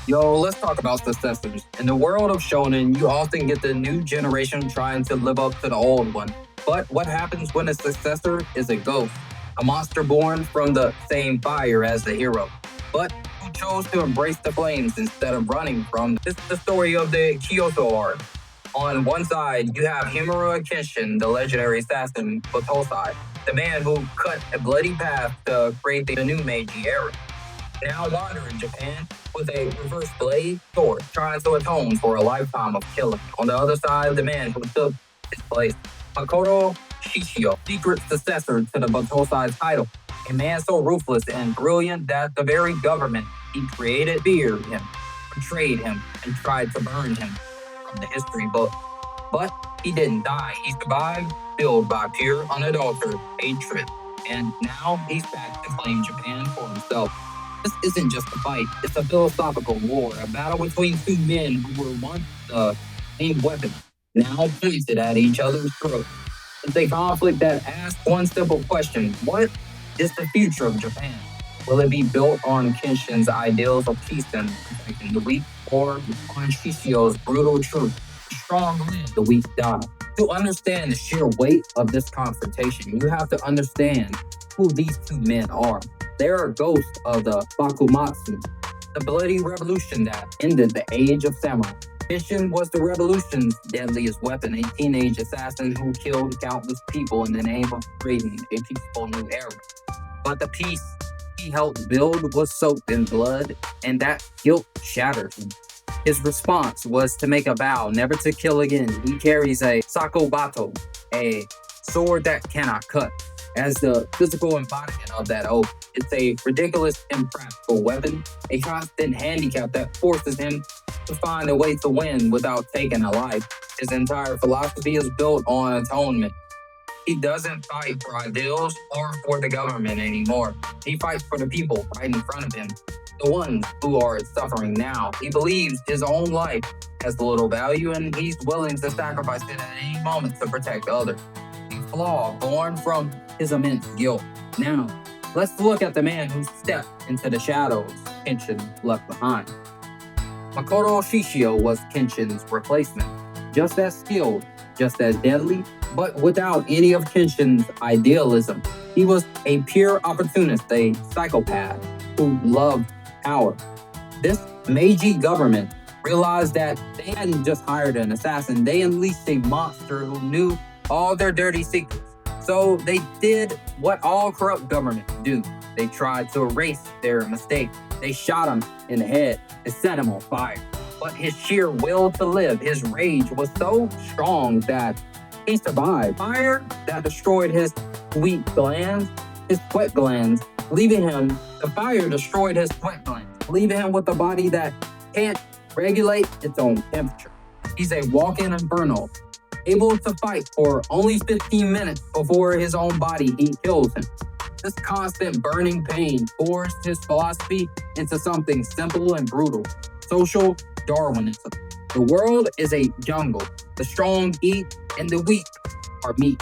Yo, let's talk about successors. In the world of shonen, you often get the new generation trying to live up to the old one. But what happens when a successor is a ghost? A monster born from the same fire as the hero, but who chose to embrace the flames instead of running from them. This is the story of the Kyoto arc. On one side, you have Rurouni Kenshin, the legendary assassin Batosai, the man who cut a bloody path to create the new Meiji era. Now wandering in Japan with a reverse blade sword, trying to atone for a lifetime of killing. On the other side, the man who took his place, Makoto Shishio, secret successor to the Batosai title, a man so ruthless and brilliant that the very government he created feared him, betrayed him, and tried to burn him from the history book. But he didn't die. He survived, filled by pure, unadulterated hatred. And now he's back to claim Japan for himself. This isn't just a fight, it's a philosophical war, a battle between two men who were once the same weapon, now pointed at each other's throats. It's a conflict that asks one simple question: what is the future of Japan? Will it be built on Kenshin's ideals of peace and protecting the weak, or on Shishio's brutal truth? The strong live, the weak die. To understand the sheer weight of this confrontation, you have to understand who these two men are. They are ghosts of the Bakumatsu, the bloody revolution that ended the age of samurai. Kenshin was the revolution's deadliest weapon, a teenage assassin who killed countless people in the name of creating a peaceful new era. But the peace he helped build was soaked in blood, and that guilt shattered him. His response was to make a vow never to kill again. He carries a sakobato, a sword that cannot cut, as the physical embodiment of that oath. It's a ridiculous, impractical weapon, a constant handicap that forces him to find a way to win without taking a life. His entire philosophy is built on atonement. He doesn't fight for ideals or for the government anymore. He fights for the people right in front of him, the ones who are suffering now. He believes his own life has little value, and he's willing to sacrifice it at any moment to protect others. A flaw born from his immense guilt. Now, let's look at the man who stepped into the shadows Kenshin left behind. Makoto Shishio was Kenshin's replacement, just as skilled, just as deadly, but without any of Kenshin's idealism. He was a pure opportunist, a psychopath who loved power. This Meiji government realized that they hadn't just hired an assassin, they unleashed a monster who knew all their dirty secrets. So they did what all corrupt governments do. They tried to erase their mistake. They shot him in the head and set him on fire. But his sheer will to live, his rage was so strong that he survived. Fire that destroyed his sweat glands, the fire destroyed his sweat glands, leaving him with a body that can't regulate its own temperature. He's a walking inferno, able to fight for only 15 minutes before his own body kills him. This constant burning pain forced his philosophy into something simple and brutal: social Darwinism. The world is a jungle. The strong eat and the weak are meat.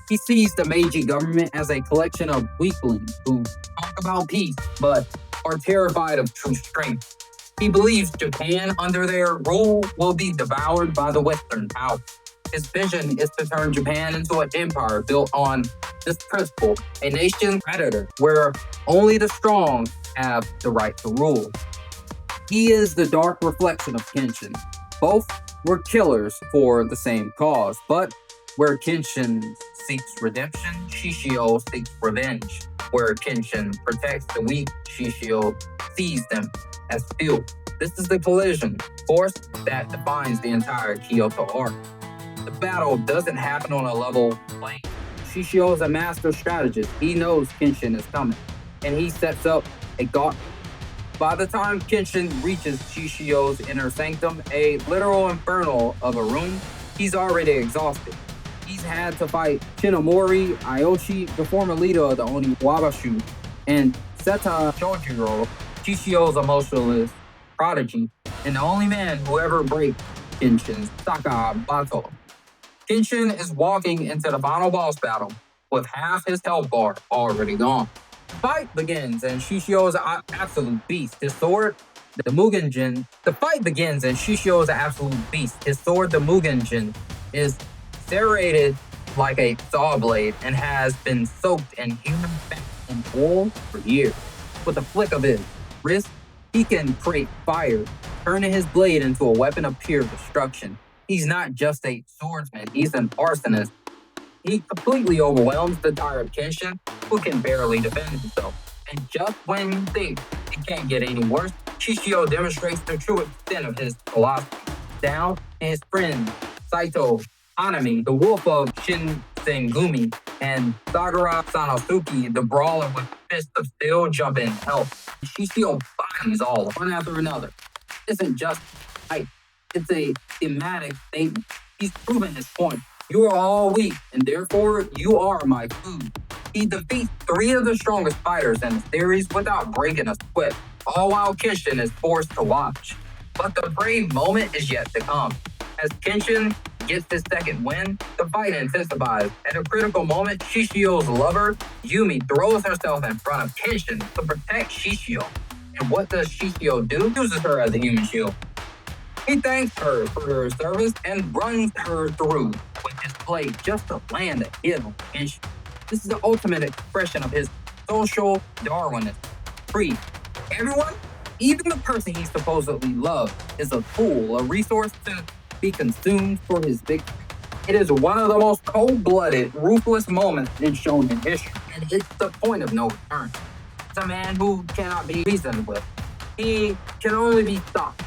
He sees the Meiji government as a collection of weaklings who talk about peace but are terrified of true strength. He believes Japan under their rule will be devoured by the Western power. His vision is to turn Japan into an empire built on this principle, a nation predator where only the strong have the right to rule. He is the dark reflection of Kenshin. Both were killers for the same cause, but where Kenshin seeks redemption, Shishio seeks revenge. Where Kenshin protects the weak, Shishio sees them as fuel. This is the collision force that defines the entire Kyoto arc. The battle doesn't happen on a level plane. Shishio is a master strategist. He knows Kenshin is coming, and he sets up a gauntlet. By the time Kenshin reaches Shishio's inner sanctum, a literal inferno of a room, he's already exhausted. He's had to fight Shinomori Aoshi, the former leader of the Oniwabashu, and Seta Shojiro, Shishio's emotionalist prodigy, and the only man who ever break Kenshin's Sakabato. Kenshin is walking into the final boss battle with half his health bar already gone. The fight begins, and Shishio is an absolute beast. His sword the Mugenjin. The fight begins and Shishio is an absolute beast. His sword, the Mugenjin, is serrated like a saw blade and has been soaked in human fat and oil for years. With a flick of his wrist, he can create fire, turning his blade into a weapon of pure destruction. He's not just a swordsman, he's an arsonist. He completely overwhelms the tired Kenshin, who can barely defend himself. And just when you think it can't get any worse, Shishio demonstrates the true extent of his philosophy. Down and his friend Saito Hanami, the wolf of Shinsengumi, and Sagara Sanosuke, the brawler with fists of steel, jump in help. Shishio bodies all one after another. It isn't just hype, it's a thematic statement. He's proven his point. You are all weak, and therefore you are my food. He defeats 3 of the strongest fighters in the series without breaking a sweat, all while Kenshin is forced to watch. But the brave moment is yet to come. As Kenshin gets his second win, the fight intensifies. At a critical moment, Shishio's lover, Yumi, throws herself in front of Kenshin to protect Shishio. And what does Shishio do? Uses her as a human shield. He thanks her for her service and runs her through with his blade just to land a hit on Kenshin. This is the ultimate expression of his social Darwinism. Free. Everyone, even the person he supposedly loves, is a tool, a resource to be consumed for his victory. It is one of the most cold-blooded, ruthless moments in shonen history, and it's the point of no return. It's a man who cannot be reasoned with. He can only be stopped.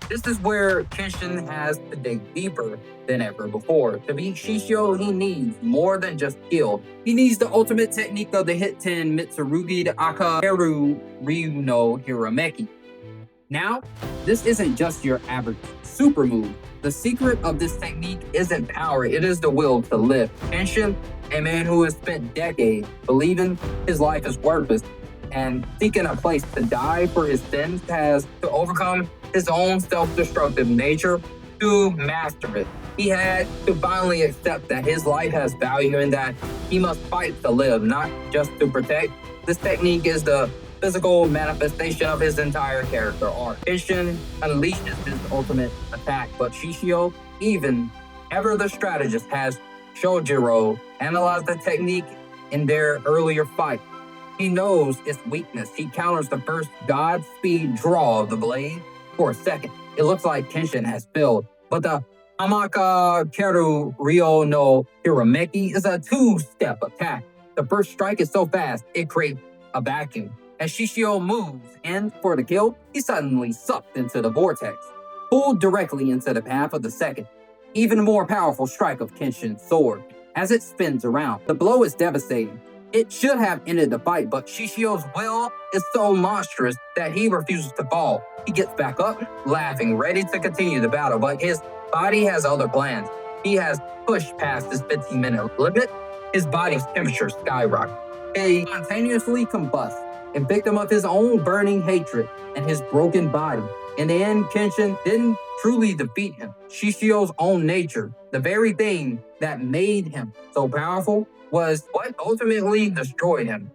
This is where Kenshin has to dig deeper than ever before. To beat Shishio, he needs more than just skill. He needs the ultimate technique of the Hit 10 Mitsurugi to Akaru Ryu no Hirameki. Now, this isn't just your average super move. The secret of this technique isn't power, it is the will to live. Kenshin, a man who has spent decades believing his life is worthless and seeking a place to die for his sins, has to overcome his own self-destructive nature to master it. He had to finally accept that his life has value and that he must fight to live, not just to protect. This technique is the physical manifestation of his entire character arc. Kenshin unleashes his ultimate attack, but Shishio, even ever the strategist, has Shojiro analyze the technique in their earlier fight. He knows its weakness. He counters the first Godspeed draw of the blade. For a second, it looks like Kenshin has failed, but the Amaka Keru Ryo no Hirameki is a 2-step attack. The first strike is so fast, it creates a vacuum. As Shishio moves in for the kill, he's suddenly sucked into the vortex, pulled directly into the path of the second, even more powerful strike of Kenshin's sword. As it spins around, the blow is devastating. It should have ended the fight, but Shishio's will is so monstrous that he refuses to fall. He gets back up, laughing, ready to continue the battle, but his body has other plans. He has pushed past his 15-minute limit. His body's temperature skyrockets. He spontaneously combusts, a victim of his own burning hatred and his broken body. In the end, Kenshin didn't truly defeat him. Shishio's own nature, the very thing that made him so powerful, was what ultimately destroyed him.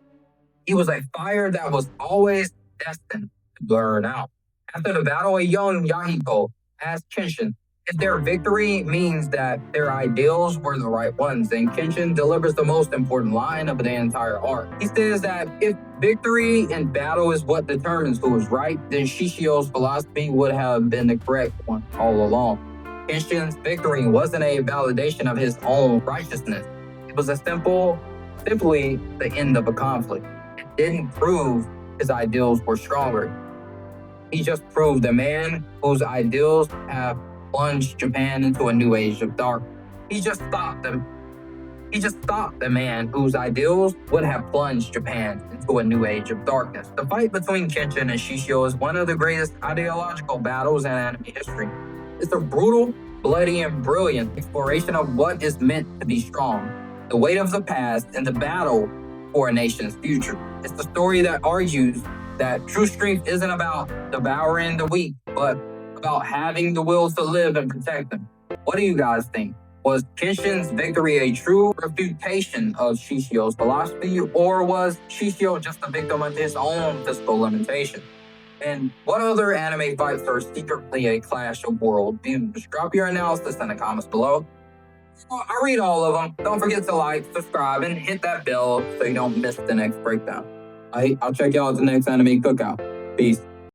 He was a fire that was always destined to burn out. After the battle, a young Yahiko asked Kenshin if their victory means that their ideals were the right ones, and Kenshin delivers the most important line of the entire arc. He says that if victory in battle is what determines who is right, then Shishio's philosophy would have been the correct one all along. Kenshin's victory wasn't a validation of his own righteousness. It was simply the end of a conflict. It didn't prove his ideals were stronger. He just proved a man whose ideals have plunged Japan into a new age of darkness. He just stopped the man whose ideals would have plunged Japan into a new age of darkness. The fight between Kenshin and Shishio is one of the greatest ideological battles in anime history. It's a brutal, bloody, and brilliant exploration of what is meant to be strong, the weight of the past, and the battle for a nation's future. It's the story that argues that true strength isn't about devouring the weak, but about having the will to live and protect them. What do you guys think? Was Kenshin's victory a true refutation of Shishio's philosophy, or was Shishio just a victim of his own physical limitation? And what other anime fights are secretly a clash of worldviews? Just drop your analysis in the comments below. I read all of them. Don't forget to like, subscribe, and hit that bell so you don't miss the next breakdown. I'll check y'all at the next anime cookout. Peace.